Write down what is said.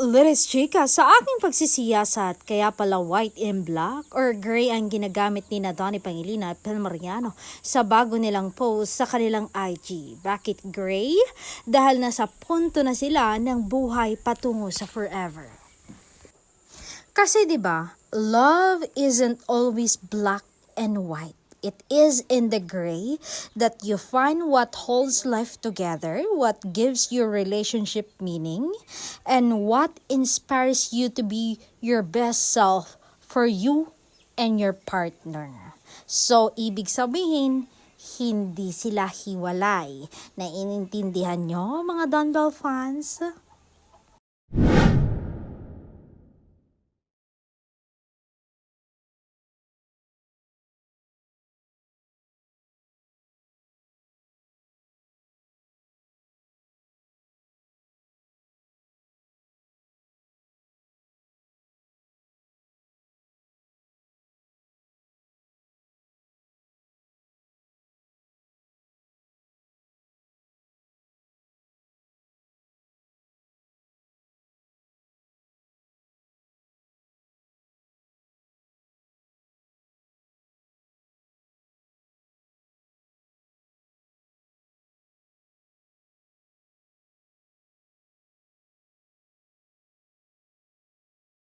Liris chika, sa aking pagsisiyasat, kaya pala white and black or gray ang ginagamit ni Donnie Pangilinan at Pel Mariano sa bago nilang post sa kanilang IG. Bakit gray? Dahil nasa punto na sila ng buhay patungo sa forever. Kasi 'di ba, love isn't always black and white. It is in the gray that you find what holds life together, what gives your relationship meaning, and what inspires you to be your best self for you and your partner. So, ibig sabihin, hindi sila hiwalay. Naiintindihan nyo, mga Don Bell fans?